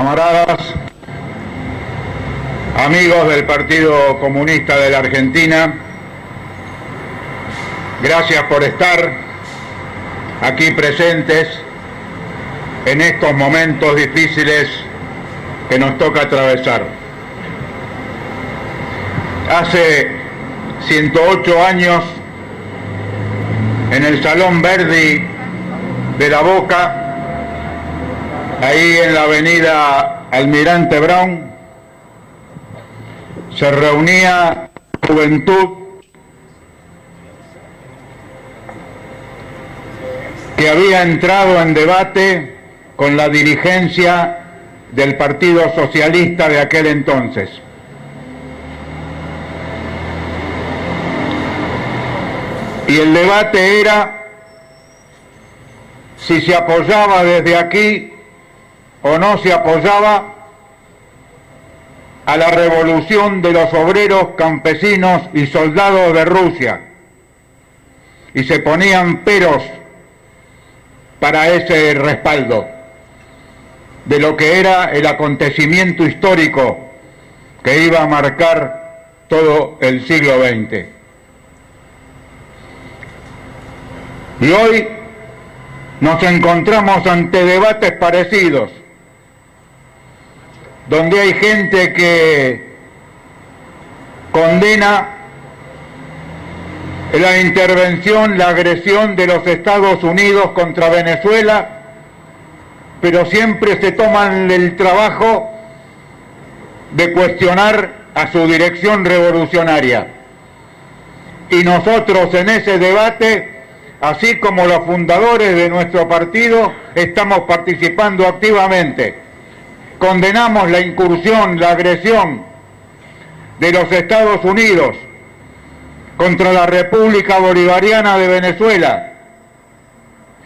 Camaradas, amigos del Partido Comunista de la Argentina, gracias por estar aquí presentes en estos momentos difíciles que nos toca atravesar. Hace 108 años, en el Salón Verdi de La Boca, ahí en la avenida Almirante Brown, se reunía juventud que había entrado en debate con la dirigencia del Partido Socialista de aquel entonces. Y el debate era si se apoyaba desde aquí o no se apoyaba a la revolución de los obreros, campesinos y soldados de Rusia. Y se ponían peros para ese respaldo de lo que era el acontecimiento histórico que iba a marcar todo el siglo XX. Y hoy nos encontramos ante debates parecidos, donde hay gente que condena la intervención, la agresión de los Estados Unidos contra Venezuela, pero siempre se toman el trabajo de cuestionar a su dirección revolucionaria. Y nosotros en ese debate, así como los fundadores de nuestro partido, estamos participando activamente. Condenamos la incursión, la agresión de los Estados Unidos contra la República Bolivariana de Venezuela.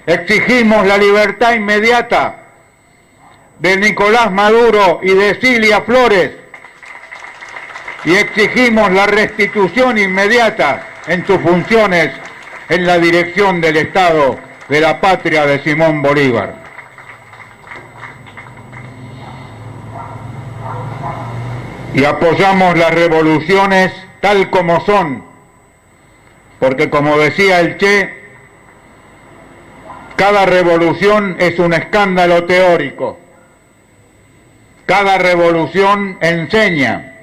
Exigimos la libertad inmediata de Nicolás Maduro y de Cilia Flores, y exigimos la restitución inmediata en sus funciones en la dirección del Estado de la patria de Simón Bolívar. Y apoyamos las revoluciones tal como son, porque como decía el Che, cada revolución es un escándalo teórico, cada revolución enseña,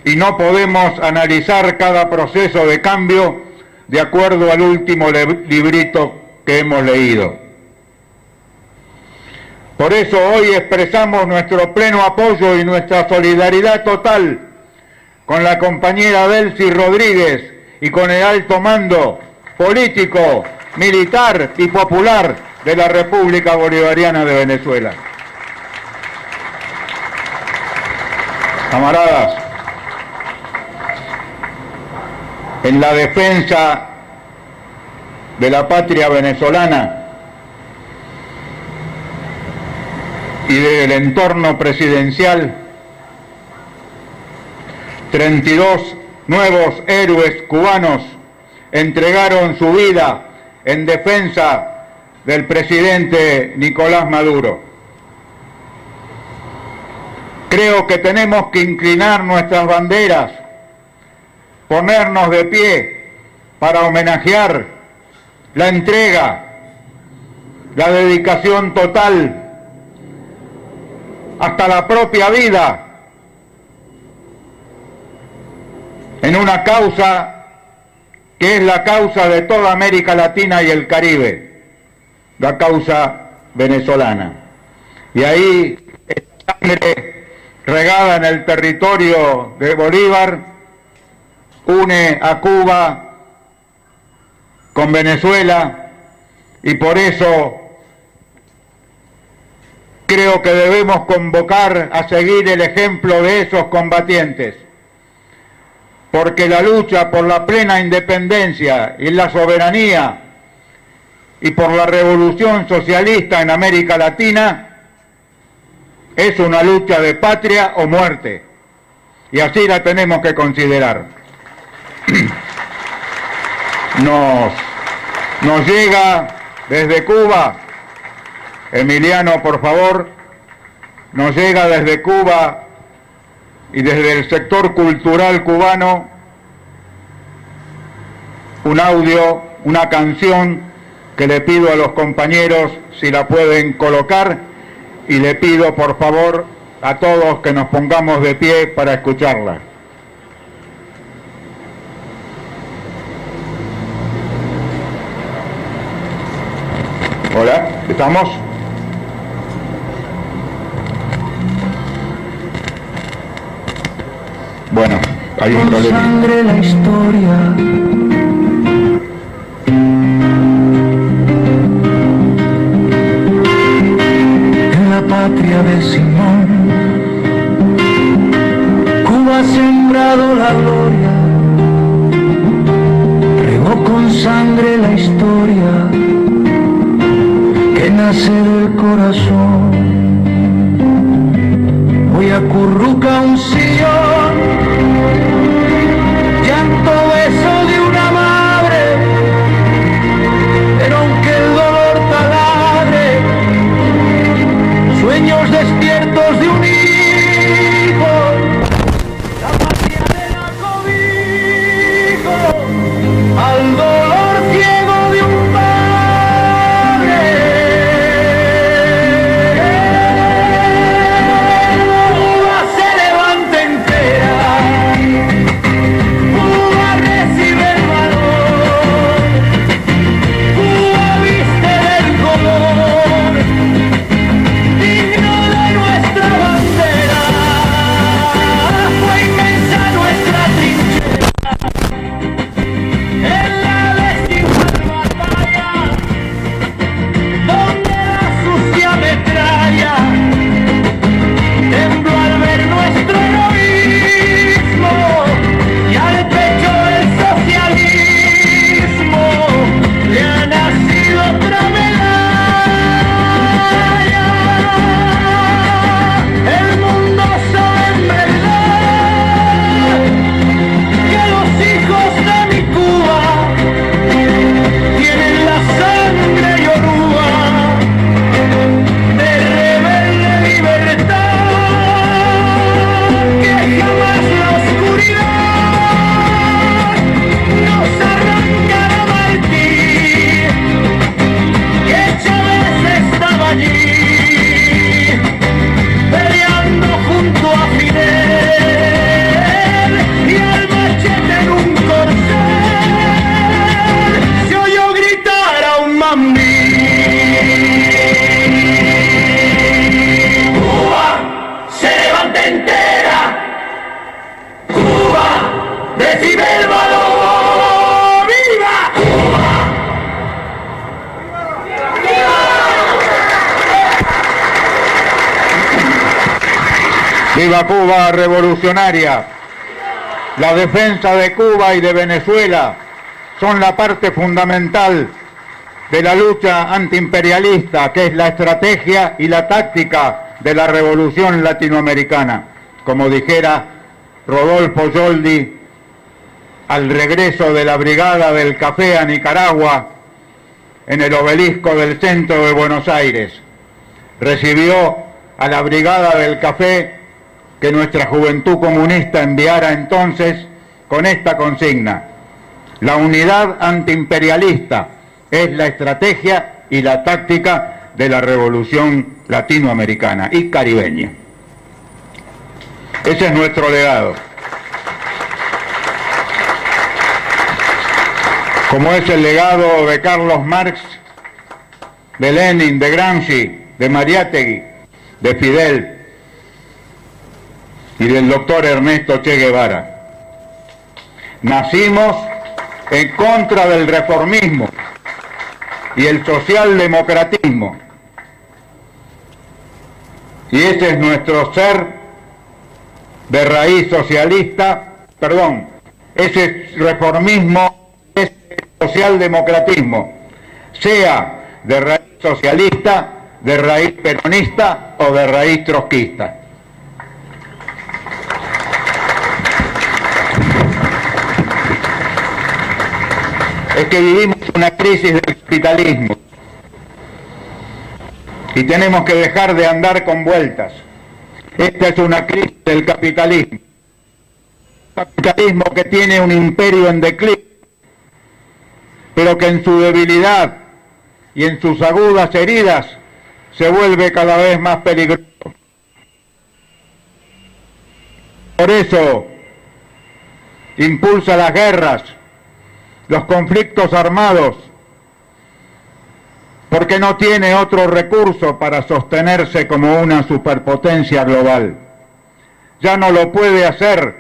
y no podemos analizar cada proceso de cambio de acuerdo al último librito que hemos leído. Por eso hoy expresamos nuestro pleno apoyo y nuestra solidaridad total con la compañera Delcy Rodríguez y con el alto mando político, militar y popular de la República Bolivariana de Venezuela. Camaradas, en la defensa de la patria venezolana y del entorno presidencial, 32 nuevos héroes cubanos entregaron su vida en defensa del presidente Nicolás Maduro. Creo que tenemos que inclinar nuestras banderas, ponernos de pie para homenajear la entrega, la dedicación total, hasta la propia vida, en una causa que es la causa de toda América Latina y el Caribe, la causa venezolana. Y ahí, esta sangre regada en el territorio de Bolívar une a Cuba con Venezuela, y por eso creo que debemos convocar a seguir el ejemplo de esos combatientes, porque la lucha por la plena independencia y la soberanía y por la revolución socialista en América Latina es una lucha de patria o muerte, y así la tenemos que considerar. Nos llega desde Cuba, Emiliano, por favor, nos llega desde Cuba y desde el sector cultural cubano un audio, una canción que le pido a los compañeros si la pueden colocar, y le pido por favor a todos que nos pongamos de pie para escucharla. Hola, ¿estamos? Bueno, hay un problema. Sangre la historia. En la patria de Simón, Cuba ha sembrado la gloria, regó con sangre la historia que nace del corazón. Hoy acurruca un sillón, llanto, beso de una madre, pero aunque el dolor taladre, sueños despiertos de un hijo, la patria de la cobijo, al dolor ciego de un padre. Cuba se levanta entera, Cuba recibe el valor, Cuba viste del color digno de nuestra bandera. Fue inmensa nuestra trinchera en la desigual batalla, donde la sucia metralla tembló al ver nuestro heroísmo, y al pecho del socialismo le ha nacido otra medalla. El mundo sabe en verdad que los hijos de mi Cuba tienen la sangre yoruba de rebelde libertad, que jamás la oscuridad nos arrancará Martí, que Chávez estaba allí peleando junto a Fidel, y al machete en un corcel se oyó gritar a un mambí. Cuba se levanta entera, Cuba recibe el valor. ¡Viva Cuba! ¡Viva Cuba revolucionaria! La defensa de Cuba y de Venezuela son la parte fundamental de la lucha antiimperialista, que es la estrategia y la táctica de la revolución latinoamericana. Como dijera Rodolfo Yoldi, al regreso de la Brigada del Café a Nicaragua, en el obelisco del centro de Buenos Aires, recibió a la Brigada del Café que nuestra juventud comunista enviara entonces con esta consigna: la unidad antiimperialista es la estrategia y la táctica de la revolución latinoamericana y caribeña. Ese es nuestro legado. Como es el legado de Carlos Marx, de Lenin, de Gramsci, de Mariátegui, de Fidel y del doctor Ernesto Che Guevara. Nacimos en contra del reformismo y el socialdemocratismo, y ese es nuestro ser de raíz socialista, ese reformismo es socialdemocratismo, sea de raíz socialista, de raíz peronista o de raíz trotskista. Es que vivimos una crisis del capitalismo y tenemos que dejar de andar con vueltas. Esta es una crisis del capitalismo. Capitalismo que tiene un imperio en declive, pero que en su debilidad y en sus agudas heridas se vuelve cada vez más peligroso. Por eso impulsa las guerras, los conflictos armados, porque no tiene otro recurso para sostenerse como una superpotencia global. Ya no lo puede hacer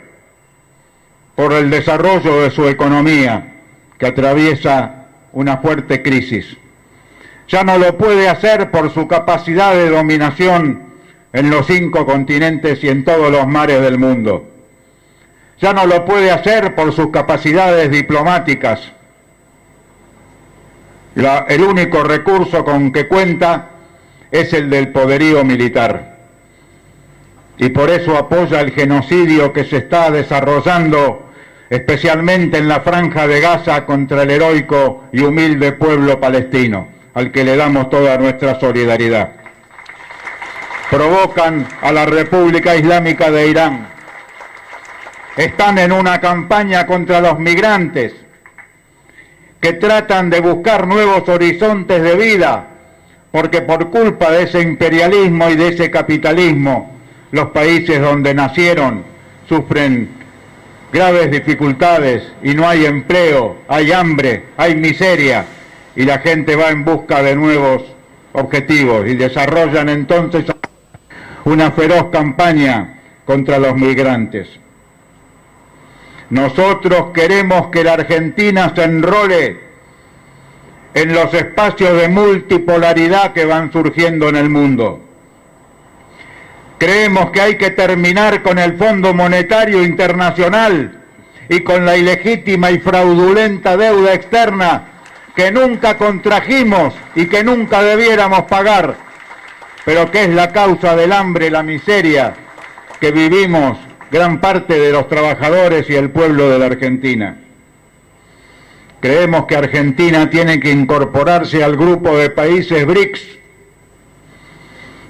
por el desarrollo de su economía, que atraviesa una fuerte crisis. Ya no lo puede hacer por su capacidad de dominación en los 5 continentes y en todos los mares del mundo. Ya no lo puede hacer por sus capacidades diplomáticas. El único recurso con que cuenta es el del poderío militar. Y por eso apoya el genocidio que se está desarrollando, especialmente en la Franja de Gaza, contra el heroico y humilde pueblo palestino, al que le damos toda nuestra solidaridad. Provocan a la República Islámica de Irán. Están en una campaña contra los migrantes que tratan de buscar nuevos horizontes de vida, porque por culpa de ese imperialismo y de ese capitalismo, los países donde nacieron sufren graves dificultades y no hay empleo, hay hambre, hay miseria, y la gente va en busca de nuevos objetivos y desarrollan entonces una feroz campaña contra los migrantes. Nosotros queremos que la Argentina se enrole en los espacios de multipolaridad que van surgiendo en el mundo. Creemos que hay que terminar con el Fondo Monetario Internacional y con la ilegítima y fraudulenta deuda externa que nunca contrajimos y que nunca debiéramos pagar, pero que es la causa del hambre y la miseria que vivimos gran parte de los trabajadores y el pueblo de la Argentina. Creemos que Argentina tiene que incorporarse al grupo de países BRICS,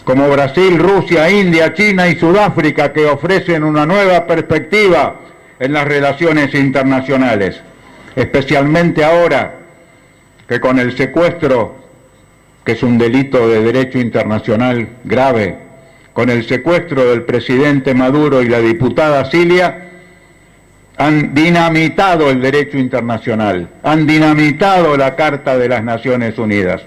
como Brasil, Rusia, India, China y Sudáfrica, que ofrecen una nueva perspectiva en las relaciones internacionales, especialmente ahora que con el secuestro, que es un delito de derecho internacional grave, con el secuestro del presidente Maduro y la diputada Cilia, han dinamitado el derecho internacional, han dinamitado la Carta de las Naciones Unidas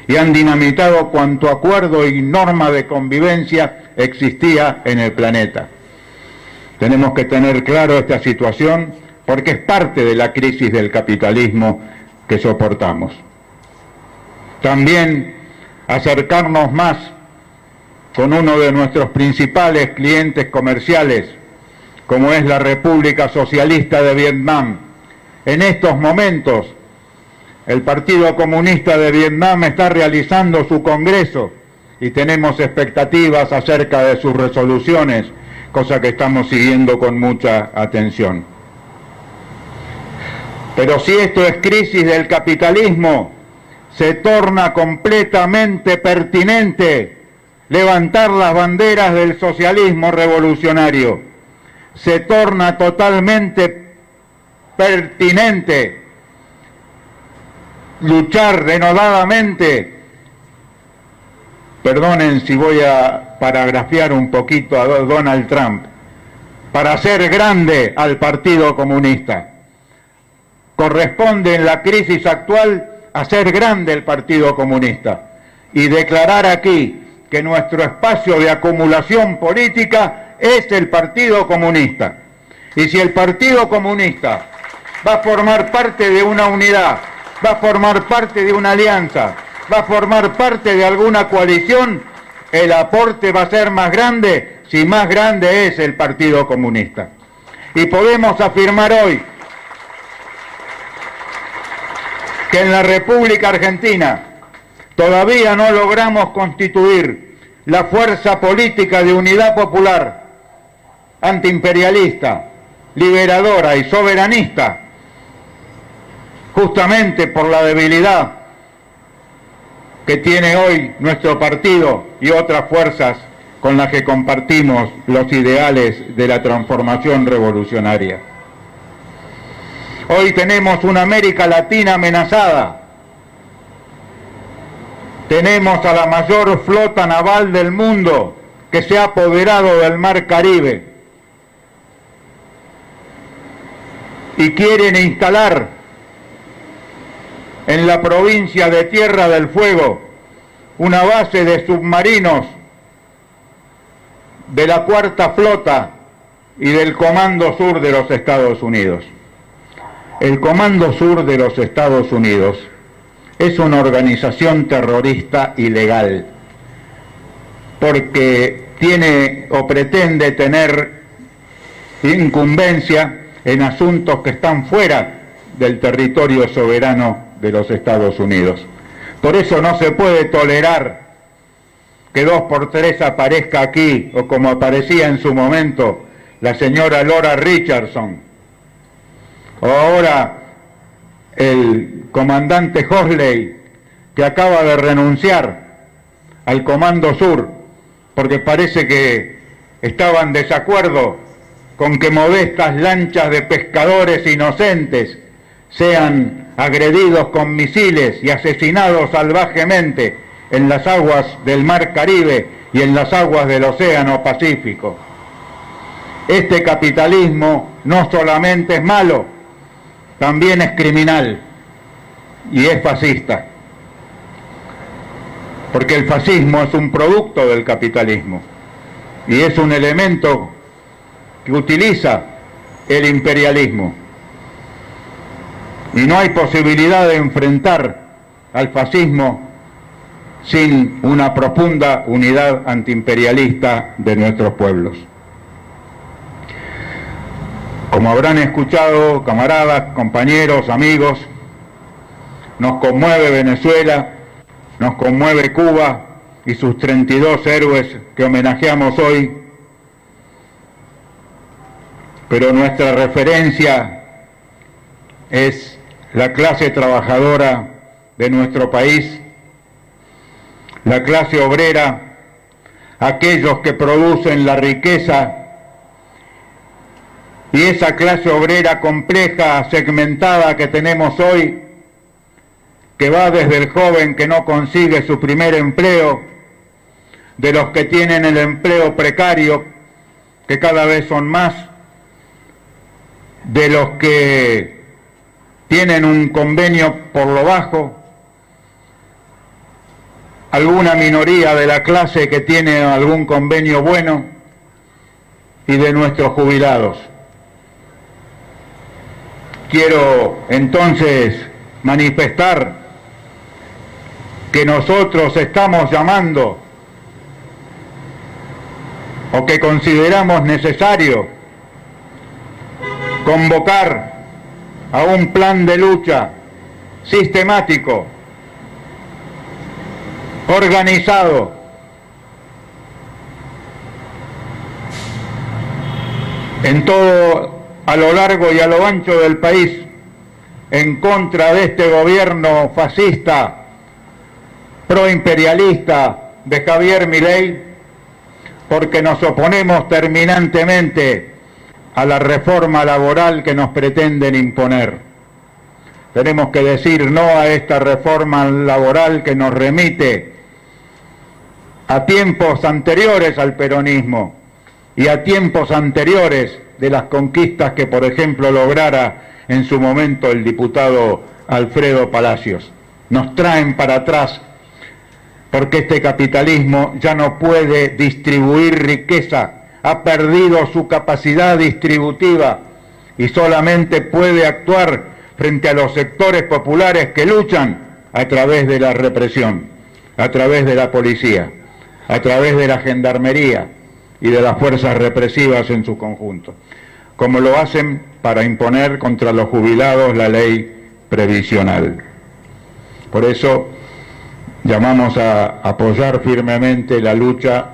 y han dinamitado cuanto acuerdo y norma de convivencia existía en el planeta. Tenemos que tener claro esta situación porque es parte de la crisis del capitalismo que soportamos. También acercarnos más con uno de nuestros principales clientes comerciales, como es la República Socialista de Vietnam. En estos momentos, el Partido Comunista de Vietnam está realizando su congreso y tenemos expectativas acerca de sus resoluciones, cosa que estamos siguiendo con mucha atención. Pero si esto es crisis del capitalismo, se torna completamente pertinente levantar las banderas del socialismo revolucionario. Se torna totalmente pertinente luchar denodadamente, perdonen si voy a paragrafiar un poquito a Donald Trump, para hacer grande al Partido Comunista. Corresponde en la crisis actual hacer grande el Partido Comunista y declarar aquí que nuestro espacio de acumulación política es el Partido Comunista. Y si el Partido Comunista va a formar parte de una unidad, va a formar parte de una alianza, va a formar parte de alguna coalición, el aporte va a ser más grande si más grande es el Partido Comunista. Y podemos afirmar hoy que en la República Argentina todavía no logramos constituir la fuerza política de unidad popular, antiimperialista, liberadora y soberanista, justamente por la debilidad que tiene hoy nuestro partido y otras fuerzas con la que compartimos los ideales de la transformación revolucionaria. Hoy tenemos una América Latina amenazada. Tenemos a la mayor flota naval del mundo que se ha apoderado del Mar Caribe y quieren instalar en la provincia de Tierra del Fuego una base de submarinos de la Cuarta Flota y del Comando Sur de los Estados Unidos. El Comando Sur de los Estados Unidos es una organización terrorista ilegal, porque tiene o pretende tener incumbencia en asuntos que están fuera del territorio soberano de los Estados Unidos. Por eso no se puede tolerar que 2x3 aparezca aquí, o como aparecía en su momento la señora Laura Richardson, o ahora el comandante Hosley, que acaba de renunciar al Comando Sur, porque parece que estaba en desacuerdo con que modestas lanchas de pescadores inocentes sean agredidos con misiles y asesinados salvajemente en las aguas del Mar Caribe y en las aguas del Océano Pacífico. Este capitalismo no solamente es malo, también es criminal y es fascista, porque el fascismo es un producto del capitalismo y es un elemento que utiliza el imperialismo, y no hay posibilidad de enfrentar al fascismo sin una profunda unidad antiimperialista de nuestros pueblos. Como habrán escuchado, camaradas, compañeros, amigos, nos conmueve Venezuela, nos conmueve Cuba y sus 32 héroes que homenajeamos hoy, pero nuestra referencia es la clase trabajadora de nuestro país, la clase obrera, aquellos que producen la riqueza, y esa clase obrera compleja, segmentada que tenemos hoy, que va desde el joven que no consigue su primer empleo, de los que tienen el empleo precario, que cada vez son más, de los que tienen un convenio por lo bajo, alguna minoría de la clase que tiene algún convenio bueno, y de nuestros jubilados. Quiero entonces manifestar que nosotros estamos llamando, o que consideramos necesario, convocar a un plan de lucha sistemático, organizado, en todo, a lo largo y a lo ancho del país, en contra de este gobierno fascista, proimperialista de Javier Milei, porque nos oponemos terminantemente a la reforma laboral que nos pretenden imponer. Tenemos que decir no a esta reforma laboral que nos remite a tiempos anteriores al peronismo y a tiempos anteriores de las conquistas que, por ejemplo, lograra en su momento el diputado Alfredo Palacios. Nos traen para atrás porque este capitalismo ya no puede distribuir riqueza, ha perdido su capacidad distributiva y solamente puede actuar frente a los sectores populares que luchan a través de la represión, a través de la policía, a través de la gendarmería y de las fuerzas represivas en su conjunto, como lo hacen para imponer contra los jubilados la ley previsional. Por eso llamamos a apoyar firmemente la lucha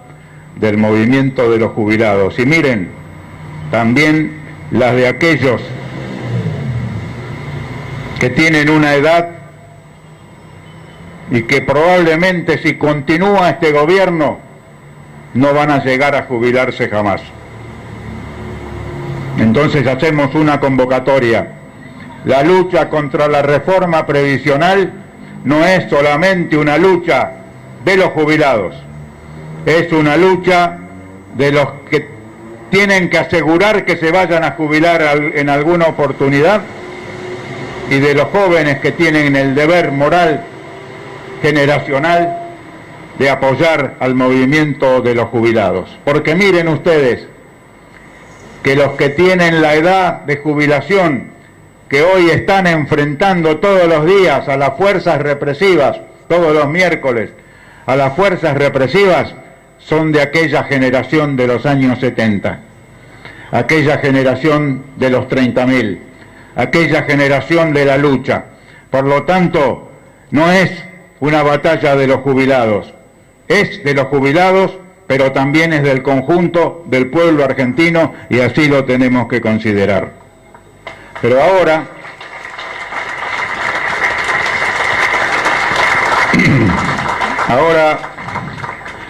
del movimiento de los jubilados. Y miren, también las de aquellos que tienen una edad y que probablemente, si continúa este gobierno, no van a llegar a jubilarse jamás. Entonces hacemos una convocatoria. La lucha contra la reforma previsional no es solamente una lucha de los jubilados, es una lucha de los que tienen que asegurar que se vayan a jubilar en alguna oportunidad y de los jóvenes que tienen el deber moral generacional de apoyar al movimiento de los jubilados. Porque miren ustedes que los que tienen la edad de jubilación, que hoy están enfrentando todos los días a las fuerzas represivas, todos los miércoles, a las fuerzas represivas, son de aquella generación de los años 70, aquella generación de los 30.000, aquella generación de la lucha. Por lo tanto, no es una batalla de los jubilados, es de los jubilados, pero también es del conjunto del pueblo argentino, y así lo tenemos que considerar. Pero ahora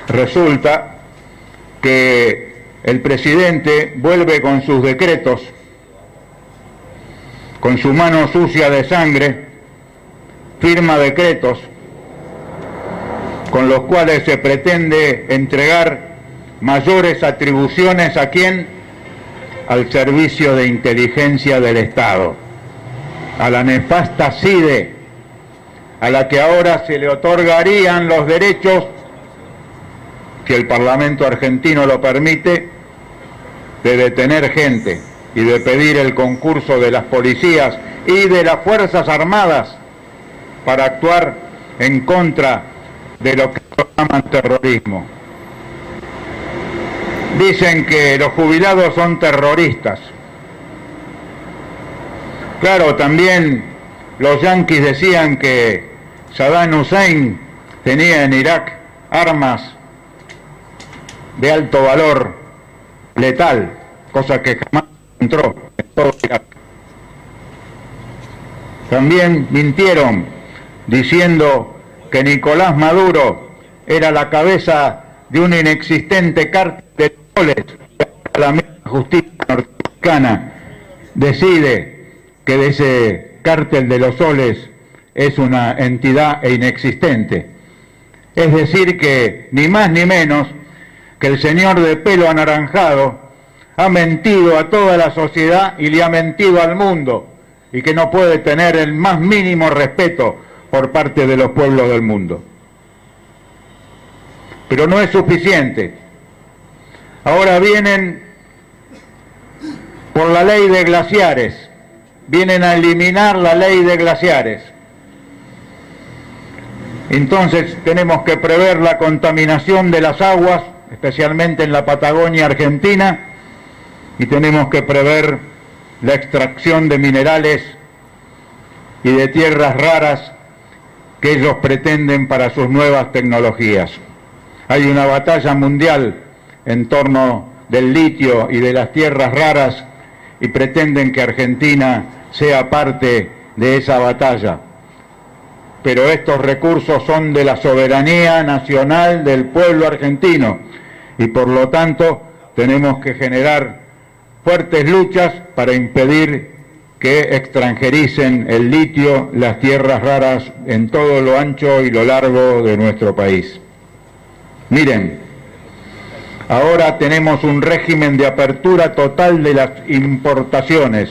resulta que el presidente vuelve con sus decretos, con su mano sucia de sangre, firma decretos con los cuales se pretende entregar mayores atribuciones ¿a quién? Al Servicio de Inteligencia del Estado, a la nefasta CIDE, a la que ahora se le otorgarían los derechos, si el Parlamento argentino lo permite, de detener gente y de pedir el concurso de las policías y de las Fuerzas Armadas para actuar en contra de lo que llaman terrorismo. Dicen que los jubilados son terroristas. Claro, también los yanquis decían que Saddam Hussein tenía en Irak armas de alto valor letal, cosa que jamás entró en todo Irak. También mintieron diciendo que Nicolás Maduro era la cabeza de un inexistente cártel de soles. La misma justicia norteamericana decide que de ese cártel de los soles es una entidad inexistente. Es decir que ni más ni menos que el señor de pelo anaranjado ha mentido a toda la sociedad y le ha mentido al mundo, y que no puede tener el más mínimo respeto por parte de los pueblos del mundo. Pero no es suficiente. Ahora vienen por la ley de glaciares, vienen a eliminar la ley de glaciares. Entonces tenemos que prever la contaminación de las aguas, especialmente en la Patagonia Argentina, y tenemos que prever la extracción de minerales y de tierras raras que ellos pretenden para sus nuevas tecnologías. Hay una batalla mundial en torno del litio y de las tierras raras, y pretenden que Argentina sea parte de esa batalla. Pero estos recursos son de la soberanía nacional del pueblo argentino, y por lo tanto tenemos que generar fuertes luchas para impedir que extranjericen el litio, las tierras raras en todo lo ancho y lo largo de nuestro país. Miren, ahora tenemos un régimen de apertura total de las importaciones.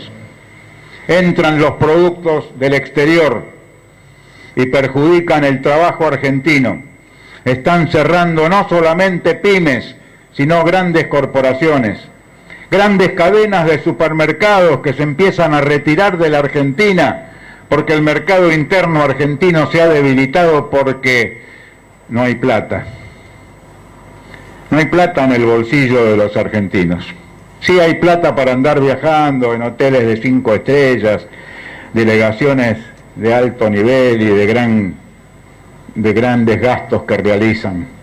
Entran los productos del exterior y perjudican el trabajo argentino. Están cerrando no solamente pymes, sino grandes corporaciones. Grandes cadenas de supermercados que se empiezan a retirar de la Argentina porque el mercado interno argentino se ha debilitado porque no hay plata. No hay plata en el bolsillo de los argentinos. Sí hay plata para andar viajando en hoteles de 5 estrellas, delegaciones de alto nivel y de grandes gastos que realizan.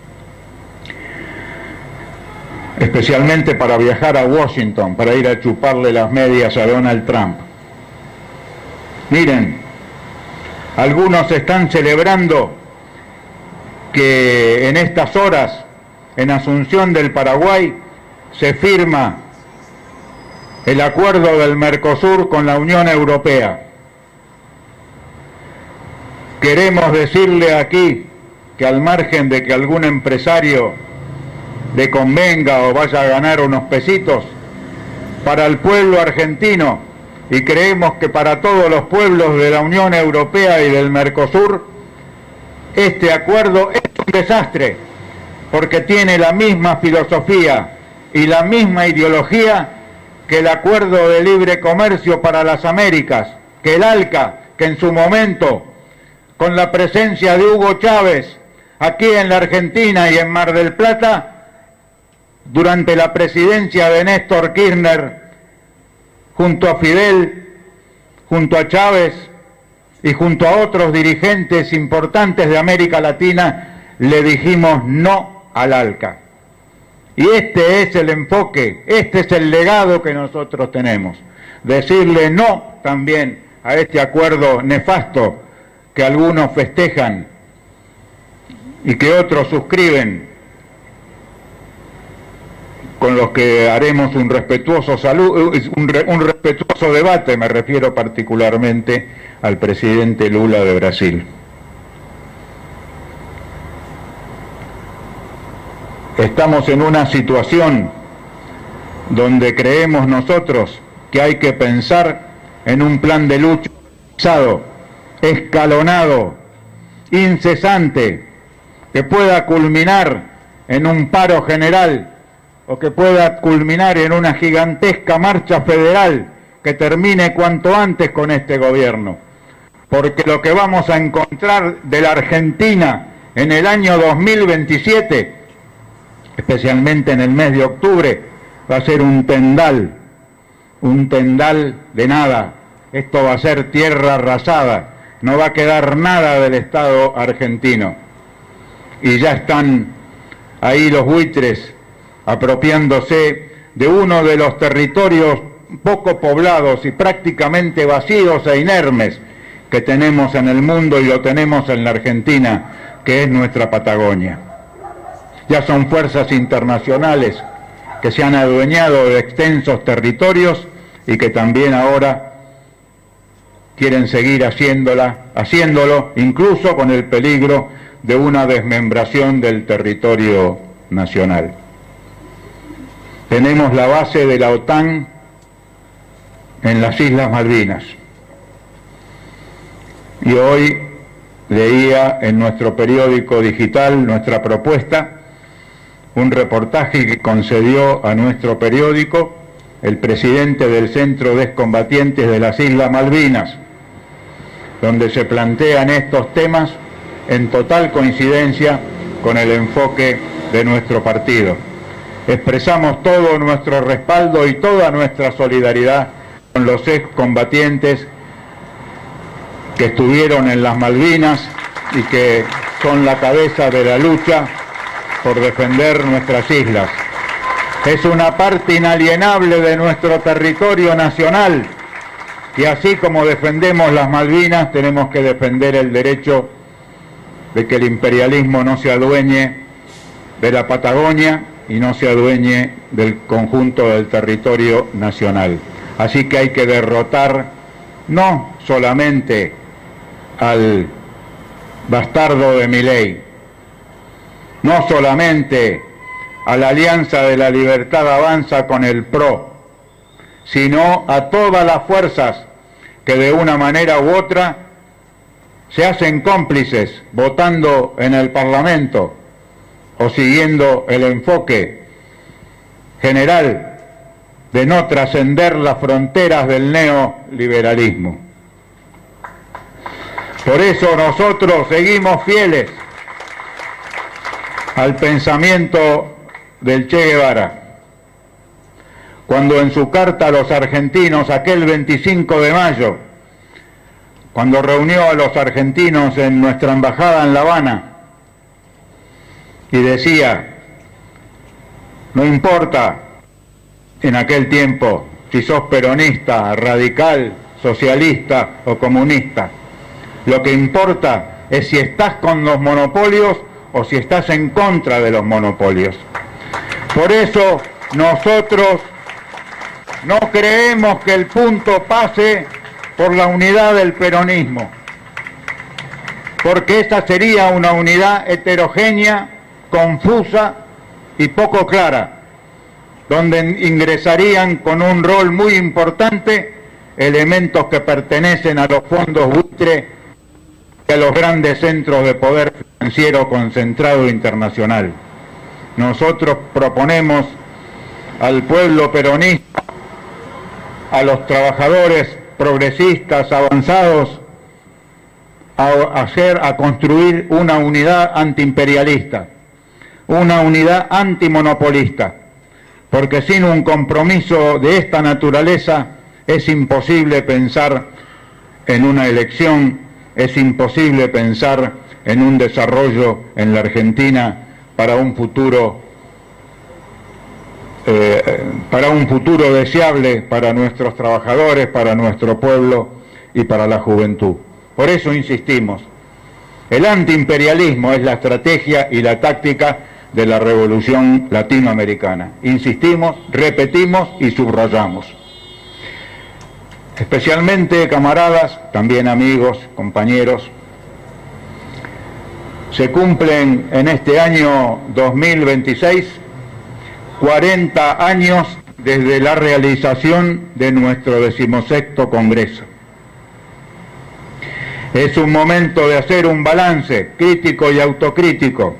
Especialmente para viajar a Washington, para ir a chuparle las medias a Donald Trump. Miren, algunos están celebrando que en estas horas en Asunción del Paraguay, se firma el acuerdo del Mercosur con la Unión Europea. Queremos decirle aquí que al margen de que algún empresario le convenga o vaya a ganar unos pesitos, para el pueblo argentino, y creemos que para todos los pueblos de la Unión Europea y del Mercosur, este acuerdo es un desastre, porque tiene la misma filosofía y la misma ideología que el Acuerdo de Libre Comercio para las Américas, que el ALCA, que en su momento, con la presencia de Hugo Chávez, aquí en la Argentina y en Mar del Plata, durante la presidencia de Néstor Kirchner, junto a Fidel, junto a Chávez y junto a otros dirigentes importantes de América Latina, le dijimos no al ALCA. Y este es el enfoque, este es el legado que nosotros tenemos. Decirle no también a este acuerdo nefasto que algunos festejan y que otros suscriben, con los que haremos un respetuoso debate. Me refiero particularmente al presidente Lula de Brasil. Estamos en una situación donde creemos nosotros que hay que pensar en un plan de lucha escalonado, incesante, que pueda culminar en un paro general o que pueda culminar en una gigantesca marcha federal que termine cuanto antes con este gobierno. Porque lo que vamos a encontrar de la Argentina en el año 2027, especialmente en el mes de octubre, va a ser un tendal de nada. Esto va a ser tierra arrasada, no va a quedar nada del Estado argentino. Y ya están ahí los buitres apropiándose de uno de los territorios poco poblados y prácticamente vacíos e inermes que tenemos en el mundo, y lo tenemos en la Argentina, que es nuestra Patagonia. Ya son fuerzas internacionales que se han adueñado de extensos territorios y que también ahora quieren seguir haciéndolo, incluso con el peligro de una desmembración del territorio nacional. Tenemos la base de la OTAN en las Islas Malvinas. Y hoy leía en nuestro periódico digital, nuestra propuesta, un reportaje que concedió a nuestro periódico el presidente del Centro de Excombatientes de las Islas Malvinas, donde se plantean estos temas en total coincidencia con el enfoque de nuestro partido. Expresamos todo nuestro respaldo y toda nuestra solidaridad con los excombatientes que estuvieron en las Malvinas y que son la cabeza de la lucha por defender nuestras islas. Es una parte inalienable de nuestro territorio nacional, y así como defendemos las Malvinas, tenemos que defender el derecho de que el imperialismo no se adueñe de la Patagonia y no se adueñe del conjunto del territorio nacional. Así que hay que derrotar no solamente al bastardo de Milei, no solamente a la Alianza de la Libertad Avanza con el PRO, sino a todas las fuerzas que de una manera u otra se hacen cómplices votando en el Parlamento o siguiendo el enfoque general de no trascender las fronteras del neoliberalismo. Por eso nosotros seguimos fieles al pensamiento del Che Guevara, cuando en su carta a los argentinos, aquel 25 de mayo, cuando reunió a los argentinos en nuestra embajada en La Habana, y decía, no importa en aquel tiempo si sos peronista, radical, socialista o comunista, lo que importa es si estás con los monopolios o si estás en contra de los monopolios. Por eso nosotros no creemos que el punto pase por la unidad del peronismo, porque esa sería una unidad heterogénea, confusa y poco clara, donde ingresarían con un rol muy importante elementos que pertenecen a los fondos buitre y a los grandes centros de poder financiero concentrado internacional. Nosotros proponemos al pueblo peronista, a los trabajadores progresistas avanzados, a construir una unidad antiimperialista, una unidad antimonopolista, porque sin un compromiso de esta naturaleza es imposible pensar en una elección, es imposible pensar en un desarrollo en la Argentina para un futuro deseable para nuestros trabajadores, para nuestro pueblo y para la juventud. Por eso insistimos, el antiimperialismo es la estrategia y la táctica de la revolución latinoamericana. Insistimos, repetimos y subrayamos. Especialmente, camaradas, también amigos, compañeros, se cumplen en este año 2026 40 años desde la realización de nuestro 16º Congreso. Es un momento de hacer un balance crítico y autocrítico,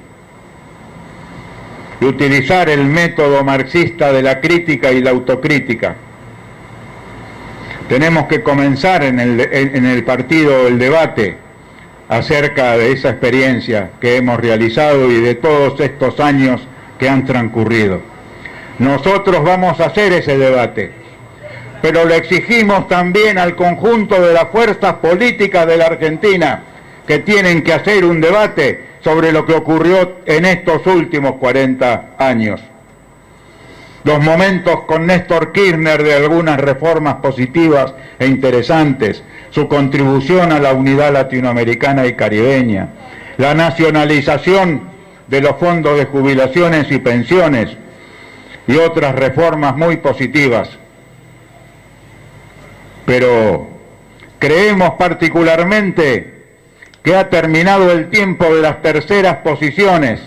de utilizar el método marxista de la crítica y la autocrítica. Tenemos que comenzar en el partido el debate acerca de esa experiencia que hemos realizado y de todos estos años que han transcurrido. Nosotros vamos a hacer ese debate, pero le exigimos también al conjunto de las fuerzas políticas de la Argentina que tienen que hacer un debate sobre lo que ocurrió en estos últimos 40 años. Los momentos con Néstor Kirchner de algunas reformas positivas e interesantes, su contribución a la unidad latinoamericana y caribeña, la nacionalización de los fondos de jubilaciones y pensiones y otras reformas muy positivas. Pero creemos particularmente que ha terminado el tiempo de las terceras posiciones,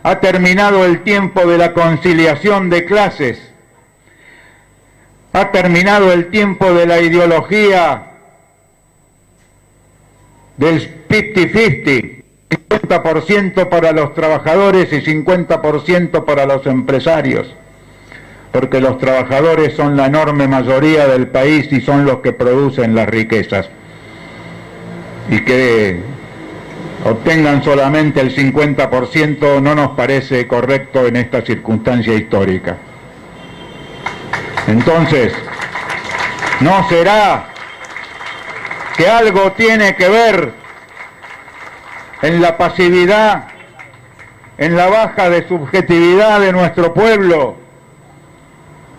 ha terminado el tiempo de la conciliación de clases, ha terminado el tiempo de la ideología del 50-50, 50% para los trabajadores y 50% para los empresarios, porque los trabajadores son la enorme mayoría del país y son los que producen las riquezas. Y que obtengan solamente el 50% no nos parece correcto en esta circunstancia histórica. Entonces, ¿no será que algo tiene que ver en la pasividad, en la baja de subjetividad de nuestro pueblo,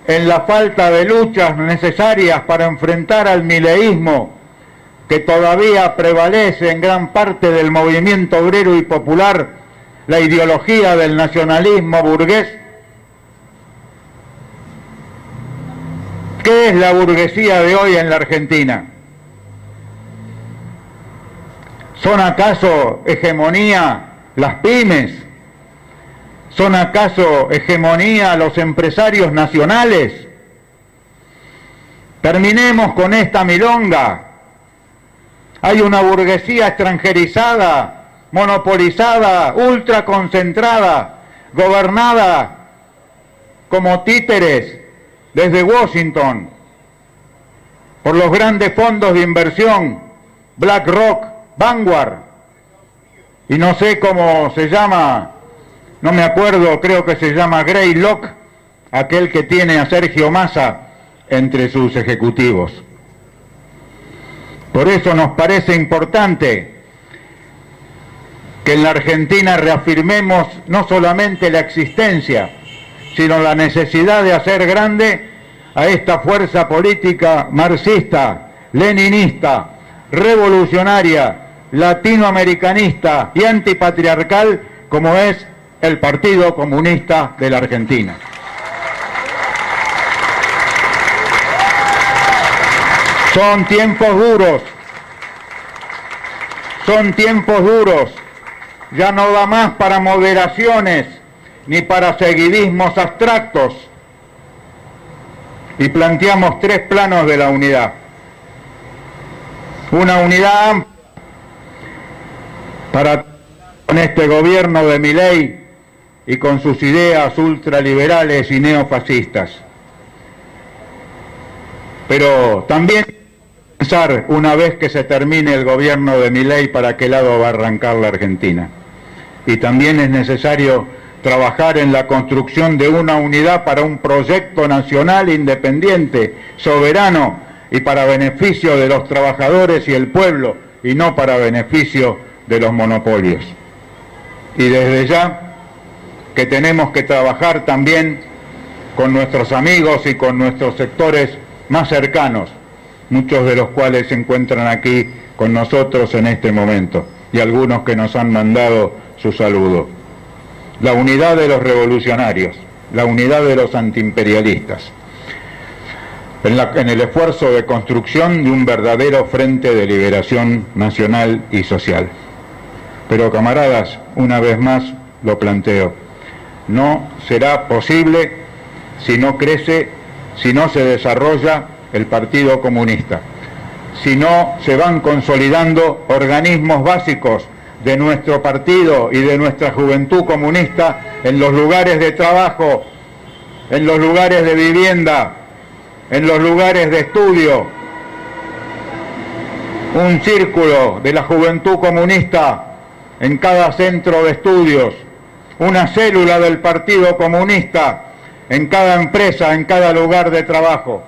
en la falta de luchas necesarias para enfrentar al mileísmo que todavía prevalece en gran parte del movimiento obrero y popular, la ideología del nacionalismo burgués? ¿Qué es la burguesía de hoy en la Argentina? ¿Son acaso hegemonía las pymes? ¿Son acaso hegemonía los empresarios nacionales? Terminemos con esta milonga. Hay una burguesía extranjerizada, monopolizada, ultraconcentrada, gobernada como títeres desde Washington por los grandes fondos de inversión, BlackRock, Vanguard, y no sé cómo se llama, no me acuerdo, creo que se llama Greylock, aquel que tiene a Sergio Massa entre sus ejecutivos. Por eso nos parece importante que en la Argentina reafirmemos no solamente la existencia, sino la necesidad de hacer grande a esta fuerza política marxista, leninista, revolucionaria, latinoamericanista y antipatriarcal como es el Partido Comunista de la Argentina. Son tiempos duros, ya no da más para moderaciones ni para seguidismos abstractos, y planteamos 3 planos de la unidad. Una unidad amplia para con este gobierno de Milei y con sus ideas ultraliberales y neofascistas. Pero también pensar, una vez que se termine el gobierno de Milei, para qué lado va a arrancar la Argentina. Y también es necesario trabajar en la construcción de una unidad para un proyecto nacional independiente, soberano y para beneficio de los trabajadores y el pueblo, y no para beneficio de los monopolios. Y desde ya que tenemos que trabajar también con nuestros amigos y con nuestros sectores más cercanos, muchos de los cuales se encuentran aquí con nosotros en este momento, y algunos que nos han mandado su saludo. La unidad de los revolucionarios, la unidad de los antiimperialistas, en el esfuerzo de construcción de un verdadero frente de liberación nacional y social. Pero, camaradas, una vez más lo planteo, no será posible si no crece, si no se desarrolla el Partido Comunista, si no se van consolidando organismos básicos de nuestro partido y de nuestra juventud comunista en los lugares de trabajo, en los lugares de vivienda, en los lugares de estudio. Un círculo de la juventud comunista en cada centro de estudios, una célula del Partido Comunista en cada empresa, en cada lugar de trabajo,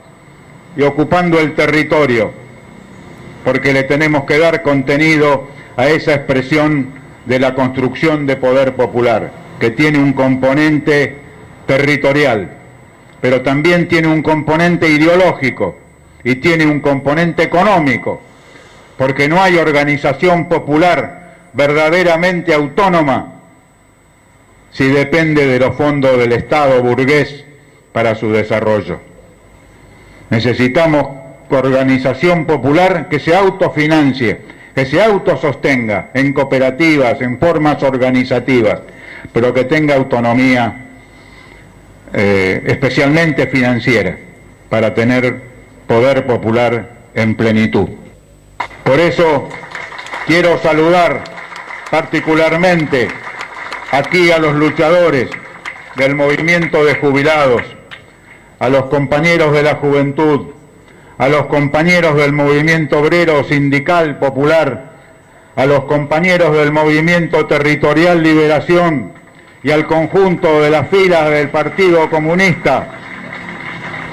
y ocupando el territorio, porque le tenemos que dar contenido a esa expresión de la construcción de poder popular, que tiene un componente territorial, pero también tiene un componente ideológico y tiene un componente económico, porque no hay organización popular verdaderamente autónoma si depende de los fondos del Estado burgués para su desarrollo. Necesitamos organización popular que se autofinancie, que se autosostenga en cooperativas, en formas organizativas, pero que tenga autonomía, especialmente financiera, para tener poder popular en plenitud. Por eso quiero saludar particularmente aquí a los luchadores del movimiento de jubilados, a los compañeros de la juventud, a los compañeros del movimiento obrero sindical popular, a los compañeros del movimiento territorial Liberación y al conjunto de las filas del Partido Comunista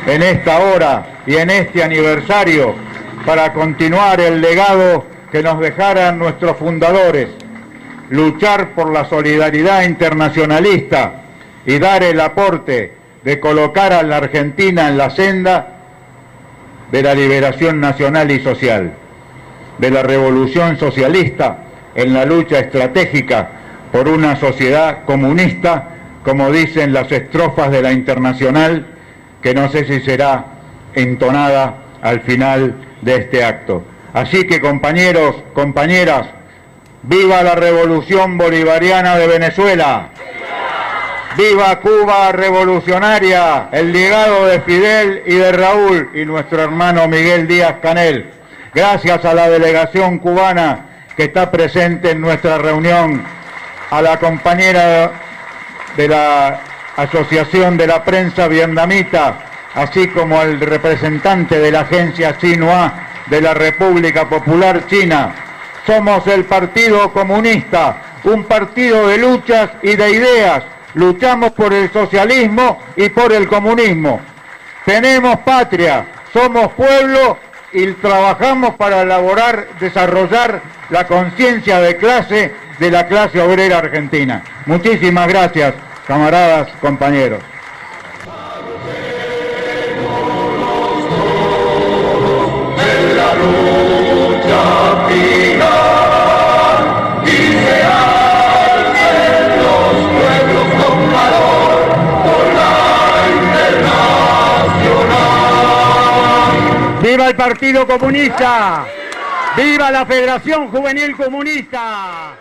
en esta hora y en este aniversario, para continuar el legado que nos dejaran nuestros fundadores, luchar por la solidaridad internacionalista y dar el aporte de colocar a la Argentina en la senda de la liberación nacional y social, de la revolución socialista en la lucha estratégica por una sociedad comunista, como dicen las estrofas de la Internacional, que no sé si será entonada al final de este acto. Así que, compañeros, compañeras, ¡viva la revolución bolivariana de Venezuela! ¡Viva Cuba revolucionaria! El legado de Fidel y de Raúl y nuestro hermano Miguel Díaz-Canel. Gracias a la delegación cubana que está presente en nuestra reunión, a la compañera de la Asociación de la Prensa Vietnamita, así como al representante de la agencia Xinhua de la República Popular China. Somos el Partido Comunista, un partido de luchas y de ideas. Luchamos por el socialismo y por el comunismo. Tenemos patria, somos pueblo y trabajamos para elaborar, desarrollar la conciencia de clase de la clase obrera argentina. Muchísimas gracias, camaradas, compañeros. En la lucha final. ¡Viva el Partido Comunista! ¡Viva la Federación Juvenil Comunista!